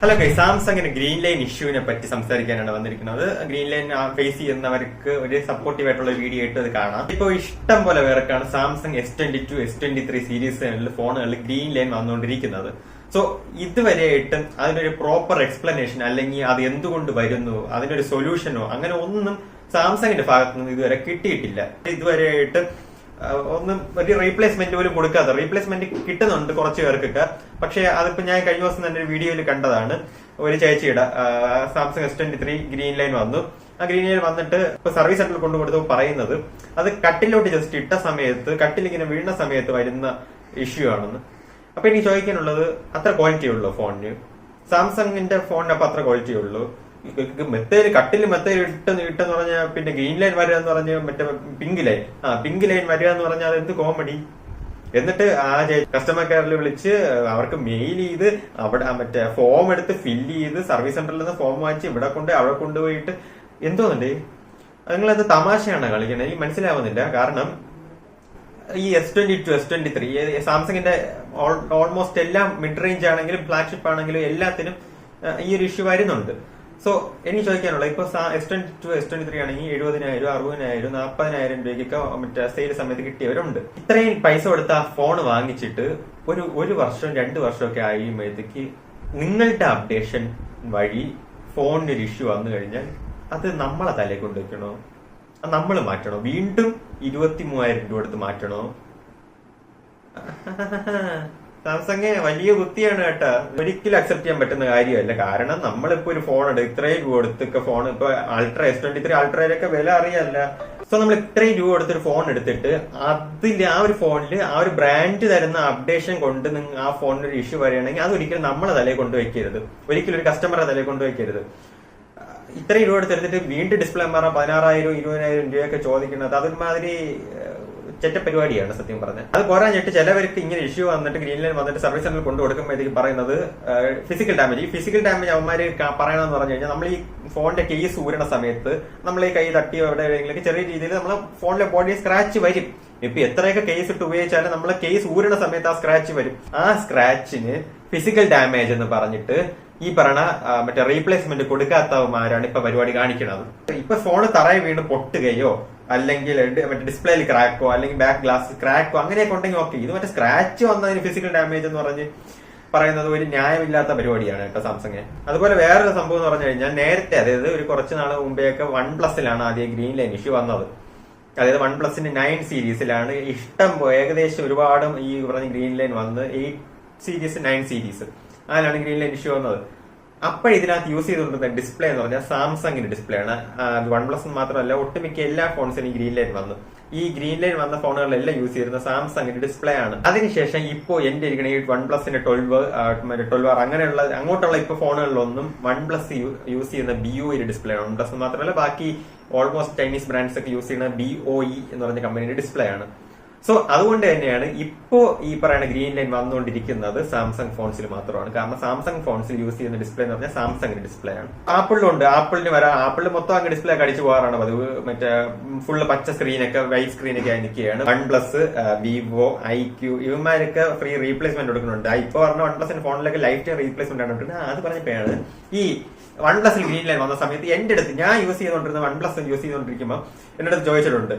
Hello guys, സാംസങ്ങിന് green line ഇഷ്യൂവിനെ പറ്റി സംസാരിക്കാനാണ് വന്നിരിക്കുന്നത്. ഗ്രീൻ ലൈൻ ഫേസ് ചെയ്യുന്നവർക്ക് ഒരു സപ്പോർട്ടീവ് ആയിട്ടുള്ള വീഡിയോ ആയിട്ട് അത് കാണാം. ഇപ്പോൾ ഇഷ്ടം പോലെ പേർക്കാണ് സാംസങ് S22, S23 സീരീസുകളിൽ ഫോണുകളിൽ ഗ്രീൻ ലൈൻ വന്നുകൊണ്ടിരിക്കുന്നത്. സോ ഇതുവരെയായിട്ടും അതിനൊരു പ്രോപ്പർ എക്സ്പ്ലനേഷൻ അല്ലെങ്കിൽ അത് എന്തുകൊണ്ട് വരുന്നു, അതിനൊരു സൊല്യൂഷനോ അങ്ങനെ ഒന്നും സാംസങ്ങിന്റെ ഭാഗത്തു നിന്ന് ഇതുവരെ കിട്ടിയിട്ടില്ല. ഇതുവരെയായിട്ട് ഒന്നും ഒരു റീപ്ലേസ്മെന്റ് പോലും കൊടുക്കാതെ, റീപ്ലേസ്മെന്റ് കിട്ടുന്നുണ്ട് കുറച്ച് പേർക്കൊക്കെ. പക്ഷെ അതിപ്പോ ഞാൻ കഴിഞ്ഞ ദിവസം തന്നെ ഒരു വീഡിയോയിൽ കണ്ടതാണ്. ഒരു ചേച്ചിയുടെ സാംസങ് S23 ഗ്രീൻ ലൈൻ വന്നു. ആ ഗ്രീൻ ലൈൻ വന്നിട്ട് ഇപ്പൊ സർവീസ് സെന്ററിൽ കൊണ്ടുകൊടുത്ത് പറയുന്നത് അത് കട്ടിലോട്ട് ജസ്റ്റ് ഇട്ട സമയത്ത്, കട്ടിലിങ്ങനെ വീഴുന്ന സമയത്ത് വരുന്ന ഇഷ്യൂ ആണെന്ന്. അപ്പൊ എനിക്ക് ചോദിക്കാനുള്ളത്, അത്ര ക്വാളിറ്റി ഉള്ളൂ ഫോണിന്? സാംസങ്ങിന്റെ ഫോണിന് അപ്പൊ അത്ര ക്വാളിറ്റി ഉള്ളൂ? കട്ടില് മെത്തേൽ ഇട്ടെന്ന് പറഞ്ഞാൽ പിന്നെ ഗ്രീൻ ലൈൻ വരിക എന്ന് പറഞ്ഞ മറ്റേ പിങ്ക് ലൈൻ വരിക എന്ന് പറഞ്ഞാൽ അത് എന്ത് കോമഡി. എന്നിട്ട് ആ കസ്റ്റമർ കെയറിൽ വിളിച്ച് അവർക്ക് മെയിൽ ചെയ്ത് അവിടെ മറ്റേ ഫോം എടുത്ത് ഫില്ല് ചെയ്ത് സർവീസ് സെന്ററിൽ നിന്ന് ഫോം വാങ്ങിച്ച് ഇവിടെ അവിടെ കൊണ്ടുപോയിട്ട് എന്തോന്നുണ്ട് നിങ്ങളത് തമാശയാണ് കളിക്കണത്. എനിക്ക് മനസ്സിലാവുന്നില്ല. കാരണം ഈ S22, S23 സാംസങ്ങിന്റെ ഓൾമോസ്റ്റ് എല്ലാം മിഡ് റേഞ്ച് ആണെങ്കിലും ഫ്ലാഗ്ഷിപ്പ് ആണെങ്കിലും എല്ലാത്തിനും ഈ ഒരു ഇഷ്യൂ വരുന്നുണ്ട്. സോ എനിക്ക് ചോദിക്കാനുള്ള, ഇപ്പൊ S22, S23 ആണെങ്കിൽ 70,000, 60,000, 40,000 രൂപയ്ക്കൊക്കെ മറ്റേ സെയിൽ സമയത്ത് കിട്ടിയവരുണ്ട്. ഇത്രയും പൈസ കൊടുത്ത് ആ ഫോൺ വാങ്ങിച്ചിട്ട് ഒരു വർഷം 2 വർഷമൊക്കെ ആയുമ്പോഴത്തേക്ക് നിങ്ങളുടെ അപ്ഡേഷൻ വഴി ഫോണിനൊരു ഇഷ്യൂ വന്നു കഴിഞ്ഞാൽ അത് നമ്മളെ തലയിൽ കൊണ്ടുവയ്ക്കണോ? നമ്മൾ മാറ്റണോ? വീണ്ടും 23,000 രൂപ എടുത്ത് മാറ്റണോ? സാംസങ് വലിയ കുത്തിയാണ് കേട്ടാ. ഒരിക്കലും അക്സെപ്റ്റ് ചെയ്യാൻ പറ്റുന്ന കാര്യമല്ല. കാരണം നമ്മളിപ്പോ ഒരു ഫോൺ ഇത്രയും രൂപ കൊടുത്തൊക്കെ ഫോൺ, ഇപ്പൊ അൾട്ര S23 അൾട്രയിലൊക്കെ വില അറിയാല്ല. സോ നമ്മൾ ഇത്രയും രൂപ കൊടുത്തൊരു ഫോൺ എടുത്തിട്ട് അതിൽ ആ ഒരു ഫോണിൽ ആ ഒരു ബ്രാൻഡ് തരുന്ന അപ്ഡേഷൻ കൊണ്ട് ആ ഫോണിന് ഒരു ഇഷ്യൂ വരികയാണെങ്കിൽ അത് ഒരിക്കലും നമ്മളെ തലയിൽ കൊണ്ടുവയ്ക്കരുത്. ഒരിക്കലും ഒരു കസ്റ്റമറെ തലയിൽ കൊണ്ടുവയ്ക്കരുത്. ഇത്രയും രൂപ എടുത്തെടുത്തിട്ട് വീണ്ടും ഡിസ്പ്ലേ മാറാൻ 16,000, 20,000 രൂപയൊക്കെ ചോദിക്കുന്നത് അതൊരുമാതിരി ചെറ്റ പരിപാടിയാണ് സത്യം പറഞ്ഞത്. അത് പോരാഞ്ഞിട്ട് ചിലവർക്ക് ഇങ്ങനെ ഇഷ്യൂ വന്നിട്ട് ഗ്രീൻ ലൈൻ വന്നിട്ട് സർവീസ് സെന്ററിൽ കൊണ്ടു കൊടുക്കുമ്പോഴത്തേക്ക് പറയുന്നത് ഫിസിക്കൽ ഡാമേജ്. ഈ ഫിസിക്കൽ ഡാമേജ് അവന്മാര് പറയണമെന്ന് പറഞ്ഞു കഴിഞ്ഞാൽ, നമ്മൾ ഈ ഫോണിന്റെ കേസ് ഊരണ സമയത്ത് നമ്മൾ ഈ കൈ തട്ടിയോ എവിടെയെങ്കിലും ചെറിയ രീതിയിൽ നമ്മളെ ഫോണിലെ ബോഡി സ്ക്രാച്ച് വരും. ഇപ്പൊ എത്രയൊക്കെ കേസ് ഇട്ട് ഉപയോഗിച്ചാലും നമ്മളെ കേസ് ഊരണ സമയത്ത് ആ സ്ക്രാച്ച് വരും. ആ സ്ക്രാച്ചിന് ഫിസിക്കൽ ഡാമേജ് എന്ന് പറഞ്ഞിട്ട് ഈ പറഞ്ഞ മറ്റേ റീപ്ലേസ്മെന്റ് കൊടുക്കാത്തവന്മാരാണ് ഇപ്പൊ പരിപാടി കാണിക്കുന്നത്. ഇപ്പൊ ഫോണ് തറയിൽ വീണ് പൊട്ടുകയോ അല്ലെങ്കിൽ മറ്റേ ഡിസ്പ്ലേയിൽ ക്രാക്കോ അല്ലെങ്കിൽ ബാക്ക് ഗ്ലാസ് ക്രാക്കോ അങ്ങനെയൊക്കെ ഉണ്ടെങ്കിൽ ഓക്കെ. ഇത് മറ്റേ സ്ക്രാച്ച് വന്നതിന് ഫിസിക്കൽ ഡാമേജ് എന്ന് പറഞ്ഞ് പറയുന്നത് ഒരു ന്യായമില്ലാത്ത പരിപാടിയാണ് കേട്ടോ സാംസങ്. അതുപോലെ വേറൊരു സംഭവം എന്ന് പറഞ്ഞു കഴിഞ്ഞാൽ, നേരത്തെ അതായത് ഒരു കുറച്ച് നാൾ മുമ്പേയൊക്കെ OnePlusലാണ് ആദ്യം ഗ്രീൻ ലൈൻ ഇഷ്യൂ വന്നത്. അതായത് OnePlusന്റെ 9 സീരീസിലാണ് ഏകദേശം ഒരുപാട് ഈ പറഞ്ഞ ഗ്രീൻ ലൈൻ വന്ന് 8 സീരീസ് 9 സീരീസ് അതിലാണ് ഗ്രീൻ ലൈൻ ഇഷ്യൂ വന്നത്. അപ്പോൾ ഇതിനകത്ത് യൂസ് ചെയ്തുകൊണ്ടിരുന്ന ഡിസ്പ്ലേ എന്ന് പറഞ്ഞാൽ സാംസങ്ങിന്റെ ഡിസ്പ്ലേ ആണ്. OnePlus മാത്രമല്ല, ഒട്ടുമിക്ക എല്ലാ ഫോൺസിനും ഗ്രീൻ ലൈൻ വന്നു. ഈ ഗ്രീൻ ലൈൻ വന്ന ഫോണുകളെല്ലാം യൂസ് ചെയ്യുന്ന സാംസങ്ങിന്റെ ഡിസ്പ്ലേ ആണ്. അതിനുശേഷം ഇപ്പോൾ എന്റെ ഇരിക്കുന്ന ഈ OnePlusന്റെ 12 അങ്ങനെയുള്ള അങ്ങോട്ടുള്ള ഇപ്പൊ ഫോണുകളിലൊന്നും OnePlus യൂസ് ചെയ്യുന്ന BOE ഡിസ്പ്ലേ ആണ്. OnePlus മാത്രമല്ല, ബാക്കി ഓൾമോസ്റ്റ് ചൈനീസ് ബ്രാൻഡ്സ് ഒക്കെ യൂസ് ചെയ്യുന്ന BOE എന്ന് പറഞ്ഞ കമ്പനിയുടെ ഡിസ്പ്ലേ ആണ്. സോ അതുകൊണ്ട് തന്നെയാണ് ഇപ്പോ ഈ പറയുന്ന ഗ്രീൻ ലൈൻ വന്നുകൊണ്ടിരിക്കുന്നത് സാംസങ് ഫോൺസിൽ മാത്രമാണ്. കാരണം സാംസങ് ഫോൺസിൽ യൂസ് ചെയ്യുന്ന ഡിസ്പ്ലേ എന്ന് പറഞ്ഞാൽ സാംസങ്ങിന്റെ ഡിസ്പ്ലേ ആണ്. ആപ്പിളിലുണ്ട്. ആപ്പിളിൽ മൊത്തം അങ്ങ് ഡിസ്പ്ലേ ഒക്കെ അടിച്ചു പോകാറാണ് പതിവ്. മറ്റേ ഫുള്ള് പച്ച സ്ക്രീനൊക്കെ വൈറ്റ് സ്ക്രീനൊക്കെ ആയി നിൽക്കുകയാണ്. OnePlus, Vivo, IQ ഇവന്മാരൊക്കെ ഫ്രീ റീപ്ലേസ്മെന്റ് കൊടുക്കുന്നുണ്ട്. ഇപ്പൊ പറഞ്ഞ OnePlusന്റെ ഫോണിലൊക്കെ ലൈഫ് ടൈം റീപ്ലേസ്മെന്റ് ആണ്. അത് പറഞ്ഞപ്പോഴാണ് ഈ OnePlusൽ ഗ്രീൻ ലൈൻ വന്ന സമയത്ത് എന്റെ അടുത്ത്, ഞാൻ യൂസ് ചെയ്തുകൊണ്ടിരുന്ന OnePlus യൂസ് ചെയ്തുകൊണ്ടിരിക്കുമ്പോൾ എന്റെ അടുത്ത് ചോദിച്ചിട്ടുണ്ട്,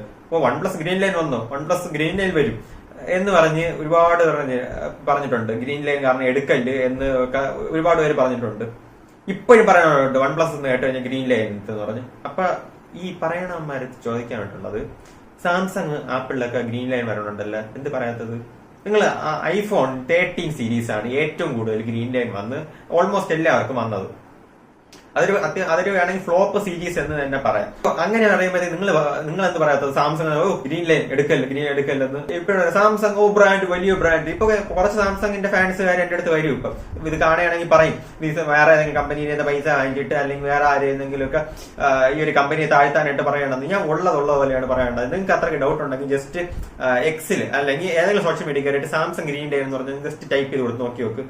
OnePlus ഗ്രീൻ ലൈൻ വന്നോ, OnePlus ഗ്രീൻ ലൈൻ വരും എന്ന് പറഞ്ഞ് ഒരുപാട് പറഞ്ഞിട്ടുണ്ട്. ഗ്രീൻ ലൈൻ കാരണം എടുക്കല് എന്ന് ഒരുപാട് പേര് പറഞ്ഞിട്ടുണ്ട്. ഇപ്പോഴും പറയാനുണ്ട് OnePlus എന്ന് കേട്ട് കഴിഞ്ഞാൽ ഗ്രീൻ ലൈൻ എന്ന് പറഞ്ഞു. അപ്പൊ ഈ പറയണമാര് ചോദിക്കാനായിട്ടുള്ളത്, സാംസങ് ആപ്പിളിലൊക്കെ ഗ്രീൻ ലൈൻ വരണുണ്ടല്ലോ, എന്ത് പറയാത്തത്? നിങ്ങൾ iPhone 13 സീരീസ് ആണ് ഏറ്റവും കൂടുതൽ ഗ്രീൻ ലൈൻ വന്ന് ഓൾമോസ്റ്റ് എല്ലാവർക്കും വന്നത്. അതൊരു വേണമെങ്കിൽ ഫ്ലോപ്പ് സീരീസ് എന്ന് തന്നെ പറയാം. അങ്ങനെ പറയുമ്പോഴത്തേക്ക് നിങ്ങൾ എന്ത് പറയാത്തത്? സാംസങ് ഗ്രീൻ ലൈൻ എടുക്കല്ലെന്ന്. ഇപ്പോഴും സാംസങ് ബ്രാൻഡ്, വലിയ ബ്രാൻഡ്. ഇപ്പൊ കുറച്ച് സാംസങ്ങിന്റെ ഫാൻസുകാർ എന്റെ അടുത്ത് വരും. ഇപ്പൊ ഇത് കാണുകയാണെങ്കിൽ പറയും, വേറെ ഏതെങ്കിലും കമ്പനിയുടെ പൈസ വാങ്ങിച്ചിട്ട് അല്ലെങ്കിൽ വേറെ ആരെങ്കിലും ഒക്കെ ഈ ഒരു കമ്പനിയെ താഴ്ത്താനായിട്ട് പറയണമെന്ന്. ഞാൻ ഉള്ളത് പോലെയാണ് പറയേണ്ടത്. നിങ്ങൾക്ക് അത്രയ്ക്ക് ഡൗട്ട് ഉണ്ടെങ്കിൽ ജസ്റ്റ് എക്സിൽ അല്ലെങ്കിൽ ഏതെങ്കിലും സോഷ്യൽ മീഡിയ കയറിയിട്ട് സാംസങ് ഗ്രീൻ ലൈൻ എന്ന് പറഞ്ഞാൽ ജസ്റ്റ് ടൈപ്പ് ചെയ്ത് കൊടുത്ത് നോക്കി നോക്ക്,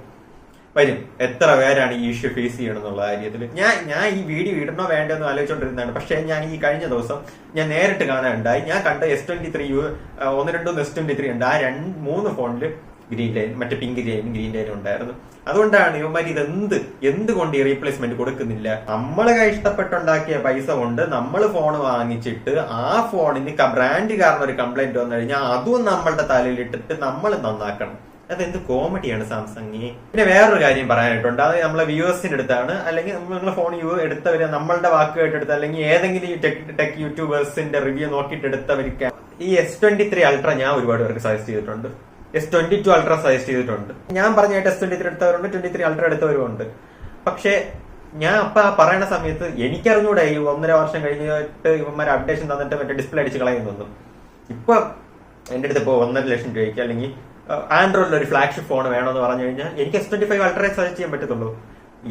വരും. എത്ര പേരാണ് ഈ ഇഷ്യൂ ഫേസ് ചെയ്യണം എന്നുള്ള കാര്യത്തിൽ ഞാൻ ഈ വീഡിയോ ഇടണോ വേണ്ടെന്ന് ആലോചിച്ചുകൊണ്ടിരുന്നതാണ്. പക്ഷെ ഞാൻ ഈ കഴിഞ്ഞ ദിവസം ഞാൻ നേരിട്ട് കാണാനുണ്ടായി. ഞാൻ കണ്ട S23 1-2 S23 ഉണ്ട്. ആ 3 ഫോണില് ഗ്രീൻ ലൈൻ, മറ്റേ പിങ്ക് ലൈനും ഗ്രീൻ ലൈനും ഉണ്ടായിരുന്നു. അതുകൊണ്ടാണ് ഇവന്മാർ എന്തുകൊണ്ട് ഈ റീപ്ലേസ്മെന്റ് കൊടുക്കുന്നില്ല? നമ്മളെ ഇഷ്ടപ്പെട്ടുണ്ടാക്കിയ പൈസ കൊണ്ട് നമ്മൾ ഫോൺ വാങ്ങിച്ചിട്ട് ആ ഫോണിന് ബ്രാൻഡ് കാരണം ഒരു കംപ്ലൈന്റ് വന്നു കഴിഞ്ഞാൽ അതും നമ്മളുടെ തലയിലിട്ടിട്ട് നമ്മൾ നന്നാക്കണം. അതെന്ത് കോമഡിയാണ് സാംസങ്. പിന്നെ വേറൊരു കാര്യം പറയാനായിട്ടുണ്ട്. അത് നമ്മളെ വ്യൂവേഴ്സിന്റെ അടുത്താണ്, അല്ലെങ്കിൽ നിങ്ങൾ ഫോൺ എടുത്തവര് നമ്മളുടെ വാക്ക് കേട്ടെടുത്ത, അല്ലെങ്കിൽ ഏതെങ്കിലും ടെക് യൂട്യൂബേഴ്സിന്റെ റിവ്യൂ നോക്കിയിട്ട് എടുത്തവർക്ക് ഈ S23 Ultra ഞാൻ ഒരുപാട് പേർക്ക് സജസ്റ്റ് ചെയ്തിട്ടുണ്ട്. S22 Ultra സജസ്റ്റ് ചെയ്തിട്ടുണ്ട്. ഞാൻ പറഞ്ഞായിട്ട് S23 എടുത്തവരുണ്ട്, 23 Ultra എടുത്തവരുമുണ്ട്. പക്ഷെ ഞാൻ അപ്പൊ പറയുന്ന സമയത്ത് എനിക്കറിഞ്ഞൂടെ ഈ 1.5 വർഷം കഴിഞ്ഞിട്ട് ഇവന്മാർ അപ്ഡേഷൻ തന്നിട്ട് മറ്റേ ഡിസ്പ്ലേ അടിച്ച് കളയുന്നു. ഇപ്പൊ എന്റെ അടുത്ത് ഇപ്പൊ 1.5 ലക്ഷം രൂപയ്ക്ക് അല്ലെങ്കിൽ ആൻഡ്രോയിഡിൽ ഒരു ഫ്ലാഗ്ഷിപ്പ് ഫോൺ വേണമെന്ന് പറഞ്ഞു കഴിഞ്ഞാൽ എനിക്ക് S25 Ultra സജസ്റ്റ് ചെയ്യാൻ പറ്റത്തുള്ളൂ.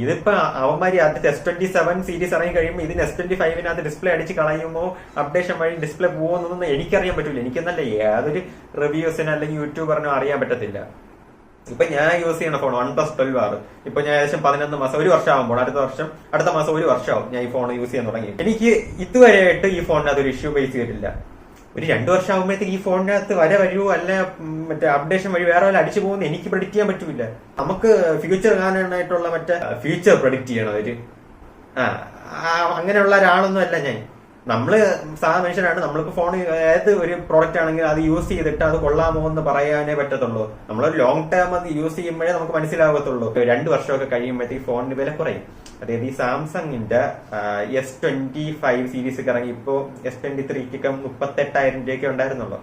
ഇതിപ്പോ അവന്മാര് ആദ്യത്തെ S27 സീരീസ് ഇറങ്ങി കഴിയുമ്പോൾ ഇതിന് S25 ഡിസ്പ്ലേ അടിച്ച് കളയുമോ, അപ്ഡേഷൻ വഴി ഡിസ്പ്ലേ പോകുന്നതെന്ന് എനിക്കറിയാൻ പറ്റൂല. എനിക്കെന്നല്ല യാതൊരു റിവ്യൂസിനോ അല്ലെങ്കിൽ യൂട്യൂബറിനോ അറിയാൻ പറ്റത്തില്ല. ഇപ്പൊ ഞാൻ യൂസ് ചെയ്യുന്ന ഫോൺ OnePlus 12R. ഇപ്പൊ ഞാൻ ഏകദേശം 11 മാസം, 1 വർഷം ആകുമ്പോൾ അടുത്ത മാസം 1 വർഷമാവും ഞാൻ ഈ ഫോൺ യൂസ് ചെയ്യാൻ തുടങ്ങി. എനിക്ക് ഇതുവരെയായിട്ട് ഈ ഫോണിന് അതൊരു ഇഷ്യൂ ഫേസ് ചെയ്തിട്ടില്ല. ഒരു 2 വർഷം ആകുമ്പോഴത്തേക്ക് ഈ ഫോണിനകത്ത് വരുമോ അല്ല മറ്റേ അപ്ഡേഷൻ വഴി വേറെ വല്ല അടിച്ചു പോകുന്ന എനിക്ക് പ്രഡിക്ട് ചെയ്യാൻ പറ്റൂല. നമുക്ക് ഫ്യൂച്ചർ കാണാനായിട്ടുള്ള മറ്റേ ഫ്യൂച്ചർ പ്രഡിക്ട് ചെയ്യണം അവര്. അങ്ങനെയുള്ള ഒരാളൊന്നും അല്ല ഞാൻ. നമ്മള് സാധാരണ മനുഷ്യരാണ്. നമ്മൾക്ക് ഫോൺ ഏത് ഒരു പ്രോഡക്റ്റ് ആണെങ്കിലും അത് യൂസ് ചെയ്തിട്ട് അത് കൊള്ളാമോ എന്ന് പറയാനേ പറ്റത്തുള്ളൂ. നമ്മളൊരു ലോങ് ടേം അത് യൂസ് ചെയ്യുമ്പോഴേ നമുക്ക് മനസ്സിലാകത്തുള്ളൂ. 2 വർഷമൊക്കെ കഴിയുമ്പോഴത്തേക്ക് ഫോണിന് വില കുറയും. അതായത് ഈ സാംസങ്ങിന്റെ S25 സീരീസ് ഇറങ്ങി ഇപ്പോ S23 38,000 രൂപയൊക്കെ ഉണ്ടായിരുന്നുള്ളൂ.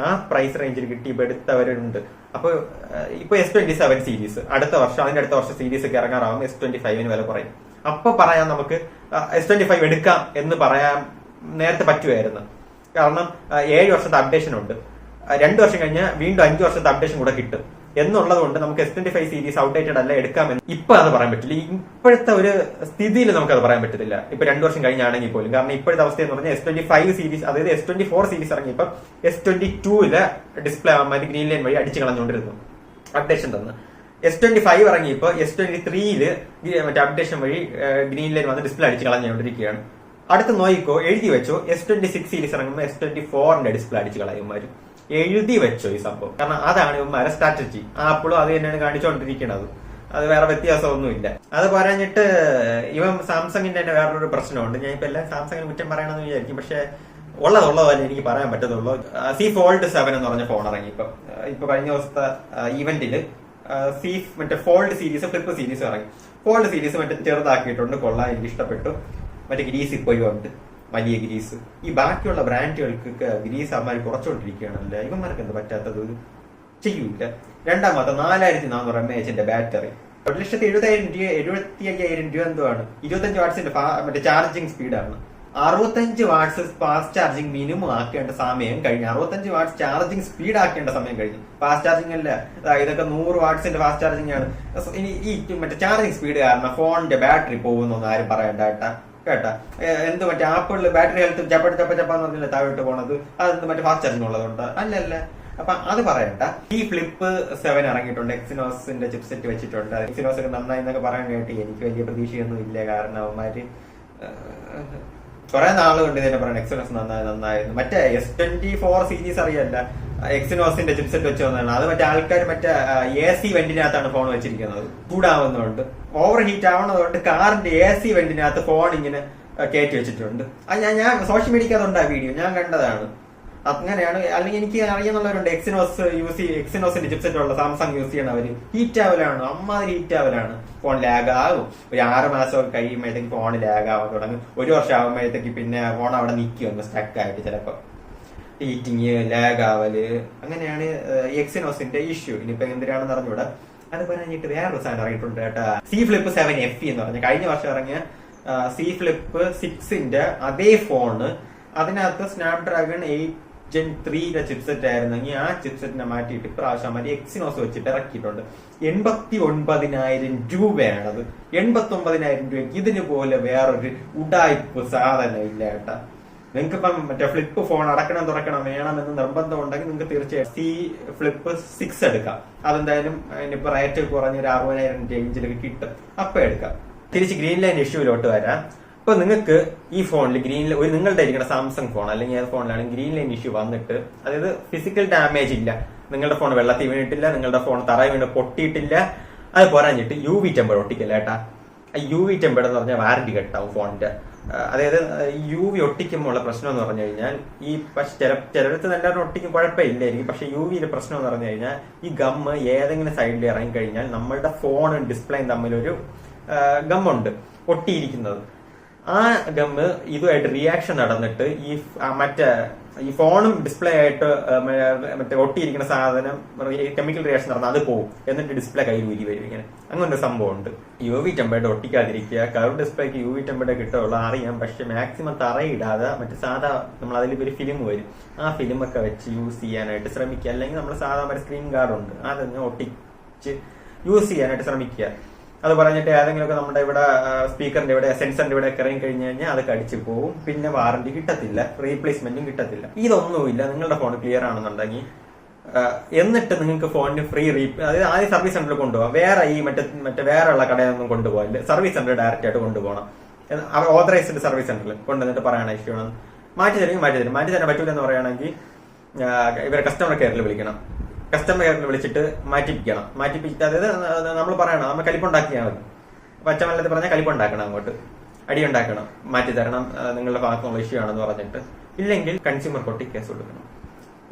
ആ പ്രൈസ് റേഞ്ചിൽ കിട്ടി ഇപ്പൊ എടുത്തവരുണ്ട്. അപ്പൊ ഇപ്പൊ S27 സീരീസ് അടുത്ത വർഷം, അതിന്റെ അടുത്ത വർഷം സീരീസ് ഒക്കെ ഇറങ്ങാറാവും. S25 വില കുറയും. അപ്പൊ പറയാം നമുക്ക് S25 എടുക്കാം എന്ന് പറയാൻ നേരത്തെ പറ്റുമായിരുന്നു. കാരണം 7 വർഷത്തെ അപ്ഡേഷൻ ഉണ്ട്. 2 വർഷം കഴിഞ്ഞാൽ വീണ്ടും 5 വർഷത്തെ അപ്ഡേഷൻ കൂടെ കിട്ടും എന്നുള്ളത് കൊണ്ട് നമുക്ക് S25 സീരീസ് ഔട്ട്ഡേറ്റഡ് അല്ല എടുക്കാമെന്ന് ഇപ്പൊ അത് പറയാൻ പറ്റില്ല. ഇപ്പോഴത്തെ ഒരു സ്ഥിതിയിൽ നമുക്ക് അത് പറയാൻ പറ്റത്തില്ല. ഇപ്പൊ 2 വർഷം കഴിഞ്ഞാണെങ്കിൽ പോലും. കാരണം ഇപ്പോഴത്തെ അവസ്ഥ എന്ന് പറഞ്ഞാൽ S25 സീരീസ്, അതായത് S24 സീരീസ് ഇറങ്ങിയപ്പോൾ S22 ഡിസ്പ്ലേ ആകുമ്പോൾ ഗ്രീൻ ലൈൻ വഴി അടിച്ചു കളഞ്ഞുകൊണ്ടിരുന്നു അപ്ഡേഷൻ തന്ന്. S25 ഇറങ്ങിയപ്പോ S23 മറ്റേ അപ്ഡേഷൻ വഴി ഗ്രീൻ ലൈൻ വന്ന് ഡിസ്പ്ലേ അടിച്ച് കളഞ്ഞുകൊണ്ടിരിക്കുകയാണ്. അടുത്ത് നോയിക്കോ, എഴുതി വെച്ചോ, S26 സീരീസ് ഇറങ്ങുമ്പോൾ S24 ഡിസ്പ്ലേ അടിച്ച് കളയുമാരും. എഴുതി വെച്ചോ ഈ സംഭവം. കാരണം അതാണ് ഇവന്മാരെ സ്ട്രാറ്റജി. ആപ്പിളും അത് തന്നെയാണ് കാണിച്ചുകൊണ്ടിരിക്കുന്നത്. അത് വേറെ വ്യത്യാസമൊന്നുമില്ല. അത് പറഞ്ഞിട്ട് ഇവൻ സാംസങ്ങിന്റെ തന്നെ വേറൊരു പ്രശ്നമുണ്ട്. ഞാൻ ഇപ്പൊ എല്ലാം സാംസങ്ങിന് കുറ്റം പറയണമെന്ന് വിചാരിക്കും. പക്ഷെ ഉള്ളതല്ലേ എനിക്ക് പറയാൻ പറ്റത്തുള്ളൂ. C Fold 7 എന്ന് പറഞ്ഞ ഫോൺ ഇറങ്ങി ഇപ്പൊ കഴിഞ്ഞ ദിവസത്തെ ഈവന്റില് മറ്റേ ഫോൾഡ് സീരീസ്, ഫ്ലിപ്പ് സീരീസ് ഇറങ്ങി. ഫോൾഡ് സീരീസ് മറ്റേ ചെറുതാക്കിയിട്ടുണ്ട്, കൊള്ളാം, എനിക്ക് ഇഷ്ടപ്പെട്ടു. മറ്റേ ഗ്രീസ് ഇപ്പോഴും ഉണ്ട്, വലിയ ഗ്രീസ്. ഈ ബാക്കിയുള്ള ബ്രാൻഡുകൾക്ക് ഗ്രീസ് അമ്മ കുറച്ചുകൊണ്ടിരിക്കുകയാണല്ലേ. ഇവന്മാർക്ക് എന്താ പറ്റാത്തത്? ചെയ്യൂല. രണ്ടാമത്തെ 4400 mAh ബാറ്ററി, 1,70,000 രൂപ എന്തോ ആണ്. 25 വാട്ട്സിന്റെ മറ്റേ ചാർജിങ് സ്പീഡാണ്. 65 വാട്ട്സ് ഫാസ്റ്റ് ചാർജിങ് മിനിമം ആക്കേണ്ട സമയം കഴിഞ്ഞു. 65 വാട്ട്സ് ചാർജിങ് സ്പീഡ് ആക്കേണ്ട സമയം കഴിഞ്ഞു. ഫാസ്റ്റ് ചാർജിങ് അല്ല, ഇതൊക്കെ 100 വാട്ട്സിന്റെ ഫാസ്റ്റ് ചാർജിങ് ആണ്. ഇനി ഈ മറ്റേ ചാർജിങ് സ്പീഡ് കാരണം ഫോണിന്റെ ബാറ്ററി പോകുന്നൊന്നും ആരും പറയണ്ട കേട്ടാ. എന്ത് മറ്റേ ആപ്പിളിൽ ബാറ്ററി ഹെൽത്ത് ചപ്പാന്ന് പറഞ്ഞില്ല താഴോട്ട് പോണത്, അതെന്ത് മറ്റേ ഫാസ്റ്റ് ചാർജിങ് ഉള്ളതുകൊണ്ട് അല്ലല്ല. അപ്പൊ അത് പറയണ്ട. ഈ ഫ്ലിപ്പ് 7 ഇറങ്ങിയിട്ടുണ്ട്, എക്സിനോസിന്റെ ചിപ്സെറ്റ് വെച്ചിട്ടുണ്ട്. എക്സിനോസ് ഒക്കെ നന്നായി എന്നൊക്കെ പറയാൻ കേട്ടി. എനിക്ക് വലിയ പ്രതീക്ഷയൊന്നും ഇല്ല. കാരണം അവന്മാര് കുറെ നാളുകൊണ്ട് ഇതിനെ പറയണം എക്സിനോസ് നന്നായിരുന്നു. മറ്റേ S24 സീരീസ് അറിയല്ല, എക്സിനോസിന്റെ ചിപ്സെറ്റ് വെച്ച് വന്നതാണ്. അത് മറ്റേ ആൾക്കാർ മറ്റേ AC വെന്റിനകത്താണ് ഫോൺ വെച്ചിരിക്കുന്നത്. ചൂടാവുന്നതുകൊണ്ട്, ഓവർ ഹീറ്റ് ആവുന്നതുകൊണ്ട് കാറിന്റെ AC വെന്റിനകത്ത് ഫോൺ ഇങ്ങനെ കയറ്റി വെച്ചിട്ടുണ്ട്. അത് ഞാൻ സോഷ്യൽ മീഡിയക്ക് അതുണ്ട്, ആ വീഡിയോ ഞാൻ കണ്ടതാണ്. അങ്ങനെയാണ്. അല്ലെങ്കിൽ എനിക്ക് അറിയാന്നുള്ളവരുണ്ട് എക്സിനോസിന്റെ ചിപ്സെറ്റ് ഉള്ള സാംസങ് യൂസ് ചെയ്യണവര്. ഹീറ്റ് ആവലാണ്, അമ്മാതിരി ഹീറ്റ് ആവലാണ്. ഫോൺ ലാഗ് ആകും. ഒരു 6 മാസമൊക്കെ കഴിയുമ്പോഴത്തേക്ക് ഫോൺ ലാഗ് ആവാൻ തുടങ്ങും. 1 വർഷം ആകുമ്പോഴത്തേക്ക് പിന്നെ ഫോൺ അവിടെ നിൽക്കും സ്റ്റക്ക് ആയിട്ട്. ചിലപ്പോ ഹീറ്റിങ്, ലാഗ് ആവല്, അങ്ങനെയാണ് എക്സിനോസിന്റെ ഇഷ്യൂ. ഇനിയിപ്പോ എന്തിനാണെന്ന് അറിഞ്ഞൂടാ. അത് പറഞ്ഞിട്ട് വേറൊരു സാധനം ഇറങ്ങിയിട്ടുണ്ട് കേട്ടാ, C Flip 7 FE എന്ന് പറഞ്ഞ കഴിഞ്ഞ വർഷം ഇറങ്ങിയ C Flip 6ന്റെ അതേ ഫോണ്. അതിനകത്ത് സ്നാപ്ഡ്രാഗൺ 8 Gen 3 ചിപ്സെറ്റ് ആയിരുന്നെങ്കിൽ ആ ചിപ്സെറ്റിനെ മാറ്റിയിട്ട് ഇപ്രാവശ്യം മറ്റേ എക്സിനോസ് വെച്ചിട്ട് ഇറക്കിയിട്ടുണ്ട്. 89,000 രൂപയാണത്. 89,000 രൂപയ്ക്ക് ഇതിന് പോലെ വേറൊരു ഉഡായിപ്പ് സാധനം ഇല്ല കേട്ടാ. നിങ്ങൾക്ക് ഇപ്പം മറ്റേ ഫ്ലിപ്പ് ഫോൺ അടക്കണം തുറക്കണം വേണമെന്ന് നിർബന്ധം ഉണ്ടെങ്കിൽ നിങ്ങൾക്ക് തീർച്ചയായും C Flip 6 എടുക്കാം. അതെന്തായാലും ഇനിയിപ്പോ റേറ്റ് കുറഞ്ഞൊരു 60,000 റേഞ്ചിലൊക്കെ കിട്ടും. അപ്പൊ എടുക്കാം. തിരിച്ച് ഗ്രീൻ ലൈൻ ഇഷ്യൂവിലോട്ട് വരാം. ഇപ്പൊ നിങ്ങൾക്ക് ഈ ഫോണിൽ നിങ്ങളുടെ ഇരിക്കുന്ന സാംസങ് ഫോൺ അല്ലെങ്കിൽ ഏത് ഫോണിലാണ് ഗ്രീൻ ലൈൻ ഇഷ്യൂ വന്നിട്ട്, അതായത് ഫിസിക്കൽ ഡാമേജ് ഇല്ല, നിങ്ങളുടെ ഫോൺ വെള്ളത്തിൽ വീണിട്ടില്ല, നിങ്ങളുടെ ഫോൺ തറയിൽ വീണ് പൊട്ടിയിട്ടില്ല. അത് പോരാഞ്ഞിട്ട് UV ടെമ്പേർഡ് ഒട്ടിക്കല്ല കേട്ടാ. UV ടെമ്പേർഡ് എന്ന് പറഞ്ഞാൽ വാറന്റി കെട്ടാവും ഫോണിന്റെ. അതായത് UV ഒട്ടിക്കുമ്പോൾ ഉള്ള പ്രശ്നം എന്ന് പറഞ്ഞു കഴിഞ്ഞാൽ ഈ ചിലടത്ത് എല്ലാവരും ഒട്ടിക്കും കുഴപ്പമില്ലായിരിക്കും. പക്ഷെ UV പ്രശ്നം എന്ന് പറഞ്ഞു കഴിഞ്ഞാൽ ഈ ഗമ്മ് ഏതെങ്കിലും സൈഡിൽ ഇറങ്ങി കഴിഞ്ഞാൽ നമ്മളുടെ ഫോണും ഡിസ്പ്ലേയും തമ്മിലൊരു ഗമ്മുണ്ട് ഒട്ടിയിരിക്കുന്നത്. ആ ഗമ്മ് ഇതുമായിട്ട് റിയാക്ഷൻ നടന്നിട്ട് ഈ ഫോണും ഡിസ്പ്ലേ ആയിട്ട് മറ്റേ ഒട്ടിയിരിക്കുന്ന സാധനം കെമിക്കൽ റിയാക്ഷൻ നടന്നാൽ അത് പോകും. എന്നിട്ട് ഡിസ്പ്ലേ കയ്യിൽ ഊരി വരും. ഇങ്ങനെ അങ്ങനെ ഒരു സംഭവം ഉണ്ട്. UV ടെമ്പേർഡ് ഒട്ടിക്കാതിരിക്കുക. കർവ് ഡിസ്പ്ലേക്ക് UV ടെമ്പേർഡ് കിട്ടുള്ളൂ അറിയാം. പക്ഷെ മാക്സിമം തറയിടാതെ മറ്റേ സാധാ നമ്മൾ അതിൽ ഒരു ഫിലിം വരും, ആ ഫിലിമൊക്കെ വെച്ച് യൂസ് ചെയ്യാനായിട്ട് ശ്രമിക്കുക. അല്ലെങ്കിൽ നമ്മൾ സാധാ ഒരു സ്ക്രീൻ ഗാർഡ് ഉണ്ട്, അതൊന്ന് ഒട്ടിച്ച് യൂസ് ചെയ്യാനായിട്ട് ശ്രമിക്കുക. അത് പറഞ്ഞിട്ട് ഏതെങ്കിലുമൊക്കെ നമ്മുടെ ഇവിടെ സ്പീക്കറിന്റെ ഇവിടെ സെൻസറിന്റെ ഇവിടെ ഇറങ്ങി കഴിഞ്ഞു കഴിഞ്ഞാൽ അത് കടിച്ചു പോകും. പിന്നെ വാറന്റി കിട്ടത്തില്ല, റീപ്ലേസ്മെന്റും കിട്ടത്തില്ല. ഇതൊന്നുമില്ല നിങ്ങളുടെ ഫോൺ ക്ലിയർ ആണെന്നുണ്ടെങ്കിൽ. എന്നിട്ട് നിങ്ങൾക്ക് ഫോണിന് ഫ്രീ അതായത് ആദ്യം സർവീസ് സെന്ററിൽ കൊണ്ടുപോകാം. വേറെ ഈ മറ്റേ വേറെ ഉള്ള കടയൊന്നും കൊണ്ടുപോകാൻ സർവീസ് സെന്ററിൽ ഡയറക്റ്റ് ആയിട്ട് കൊണ്ടുപോകണം. ഓതറൈസ്ഡ് സർവീസ് സെന്ററിൽ കൊണ്ടുവന്നിട്ട് പറയണം ഇഷ്യൂ ആണ് മാറ്റി തരും. മാറ്റി തരാൻ പറ്റൂല എന്ന് പറയുകയാണെങ്കിൽ ഇവരെ കസ്റ്റമർ കെയറിൽ വിളിക്കണം. കസ്റ്റമർ കെയറിൽ വിളിച്ചിട്ട് മാറ്റിപ്പിച്ചിട്ട് അതായത് നമ്മൾ പറയണം, നമ്മൾ കലിപ്പുണ്ടാക്കിയാൽ മതി. പച്ചമല്ലത്തിൽ പറഞ്ഞാൽ കലിപ്പുണ്ടാക്കണം, അങ്ങോട്ട് അടിയുണ്ടാക്കണം, മാറ്റി തരണം, നിങ്ങളുടെ ഭാഗത്തുള്ള ഇഷ്യൂ ആണെന്ന് പറഞ്ഞിട്ട്. ഇല്ലെങ്കിൽ കൺസ്യൂമർ കോർട്ടിൽ കേസ് കൊടുക്കണം.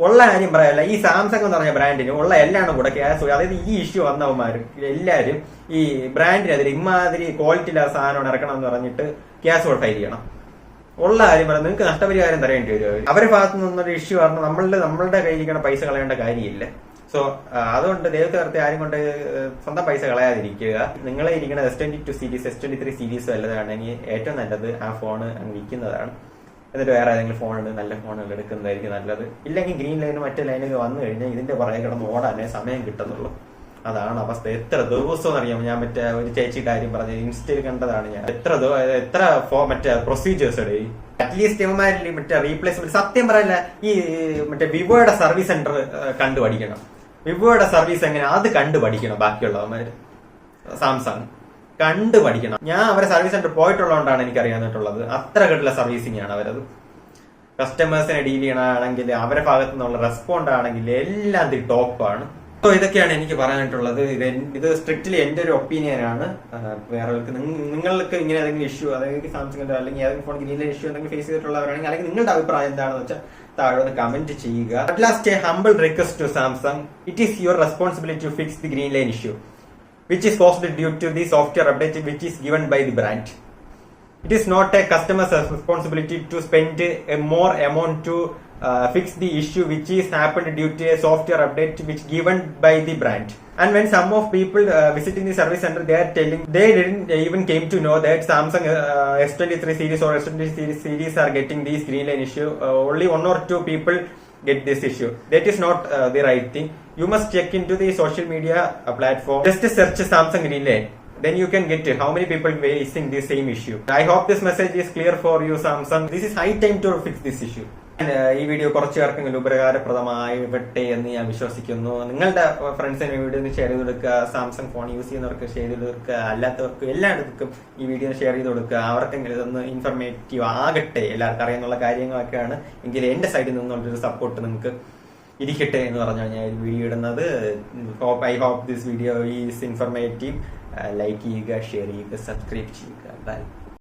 ഉള്ള കാര്യം പറയല്ല, ഈ സാംസങ് എന്ന് പറഞ്ഞ ബ്രാൻഡിന് ഉള്ള എല്ലാണും കൂടെ കേസ്. അതായത് ഈ ഇഷ്യൂ വന്നവന്മാർ എല്ലാവരും ഈ ബ്രാൻഡിനെതിരെ ഇമാതിരി ക്വാളിറ്റി ഇല്ലാത്ത സാധനം ഇറക്കണം എന്ന് പറഞ്ഞിട്ട് കേസ് ഫയൽ ചെയ്യണം. ഉള്ള കാര്യം പറയാം, നിങ്ങൾക്ക് നഷ്ടപരിഹാരം തരേണ്ടി വരും. അവരുടെ ഭാഗത്തു നിന്നൊരു ഇഷ്യൂ പറഞ്ഞാൽ നമ്മളുടെ കയ്യിലിരിക്കുന്ന പൈസ കളയേണ്ട കാര്യമില്ല. സോ അതുകൊണ്ട് ദൈവത്തെ ആരും കൊണ്ട് സ്വന്തം പൈസ കളയാതിരിക്കുക. നിങ്ങളെ ഇരിക്കുന്ന S22 സീരീസ് S23 സീരീസ് വല്ലതാണെങ്കിൽ ഏറ്റവും നല്ലത് ആ ഫോണ് അങ്ങ് വിൽക്കുന്നതാണ്. എന്നിട്ട് വേറെ ഏതെങ്കിലും ഫോണുണ്ട്, നല്ല ഫോണുകൾ എടുക്കുന്നതായിരിക്കും നല്ലത്. ഇല്ലെങ്കിൽ ഗ്രീൻ ലൈനും മറ്റേ ലൈനൊക്കെ വന്നു കഴിഞ്ഞാൽ ഇതിന്റെ പുറകെ കിടന്ന് ഓടാനേ സമയം കിട്ടുന്നുള്ളൂ. അതാണ് അവസ്ഥ. എത്ര ദിവസം അറിയാമോ ഞാൻ മറ്റേ ഒരു ചേച്ചി കാര്യം പറഞ്ഞ ഇൻസ്റ്റയിൽ കണ്ടതാണ് ഞാൻ. എത്ര മറ്റേ പ്രൊസീജിയേഴ്സ് ഇടേ. അറ്റ്ലീസ്റ്റ് ഇവന്മാരിൽ മറ്റേ റീപ്ലേസ്മെന്റ് സത്യം പറയല്ല, ഈ മറ്റേ വിവോയുടെ സർവീസ് സെന്റർ കണ്ടുപഠിക്കണം. വിവോയുടെ സർവീസ് എങ്ങനെ അത് കണ്ടുപഠിക്കണം. ബാക്കിയുള്ളവന്മാര് സാംസങ് കണ്ടുപഠിക്കണം. ഞാൻ അവരെ സർവീസ് സെന്റർ പോയിട്ടുള്ളതുകൊണ്ടാണ് എനിക്ക് അറിയാന്നിട്ടുള്ളത്. അത്ര കെട്ടുള്ള സർവീസിംഗ് ആണ് അവരത്. കസ്റ്റമേഴ്സിനെ ഡീൽ ചെയ്യണമെങ്കിൽ അവരുടെ ഭാഗത്തു നിന്നുള്ള റെസ്പോണ്ട് ആണെങ്കിൽ എല്ലാം ടോപ്പാണ്. സോ ഇതൊക്കെയാണ് എനിക്ക് പറയാനായിട്ടുള്ളത്. ഇത് സ്ട്രിക്റ്റ്ലി എന്റെ ഒരു ഒപ്പീനിയൻ ആണ്. വേറെ നിങ്ങൾക്ക് ഇങ്ങനെ ഏതെങ്കിലും ഇഷ്യൂ, അതായത് സാംസങ്ങിന്റെ അല്ലെങ്കിൽ ഏതെങ്കിലും ഫോൺ ഗ്രീൻ ലൈൻ ഇഷ്യൂ എന്തെങ്കിലും ഫേസ് ചെയ്തിട്ടുള്ളവരാണെങ്കിൽ അല്ലെങ്കിൽ നിങ്ങളുടെ അഭിപ്രായം എന്താണെന്ന് വെച്ചാൽ താഴെ ഒന്ന് കമന്റ് ചെയ്യുക. At last a humble request to Samsung, it is your responsibility to fix the green line issue which is caused due to the software update which is given by the brand. It is not a customer's responsibility to spend a more amount to fix the issue which is happened due to a software update which given by the brand. And when some of people visiting the service center, they are telling they didn't even came to know that Samsung S23 series or S23 series are getting these green line issue. Only one or two people get this issue. That is not the right thing. You must check into the social media platform. Just search Samsung Green Lane. Then you can get how many people facing the same issue. I hope this message is clear for you, Samsung. This is high time to fix this issue. ഈ video കുറച്ചു പേർക്കെങ്കിലും ഉപകാരപ്രദമായിട്ടെ എന്ന് ഞാൻ വിശ്വസിക്കുന്നു. നിങ്ങളുടെ ഫ്രണ്ട്സിന് video share ചെയ്ത് കൊടുക്കുക. സാംസങ് ഫോൺ യൂസ് ചെയ്യുന്നവർക്ക് ഷെയർ ചെയ്ത് കൊടുക്കുക. അല്ലാത്തവർക്കും എല്ലാവർക്കും ഈ വീഡിയോ ഷെയർ ചെയ്ത് കൊടുക്കുക. അവർക്കെങ്കിലും ഇതൊന്ന് ഇൻഫർമേറ്റീവ് ആകട്ടെ. എല്ലാവർക്കും അറിയാനുള്ള കാര്യങ്ങളൊക്കെയാണ്. എങ്കിൽ എന്റെ സൈഡിൽ നിന്നുള്ളൊരു സപ്പോർട്ട് നിങ്ങൾക്ക് ഇരിക്കട്ടെ എന്ന് പറഞ്ഞാൽ ഞാൻ വീഡിയോ ഇടുന്നത്. I hope this video is informative. Like ചെയ്യുക, ഷെയർ ചെയ്യുക, സബ്സ്ക്രൈബ് ചെയ്യുക. ബൈ.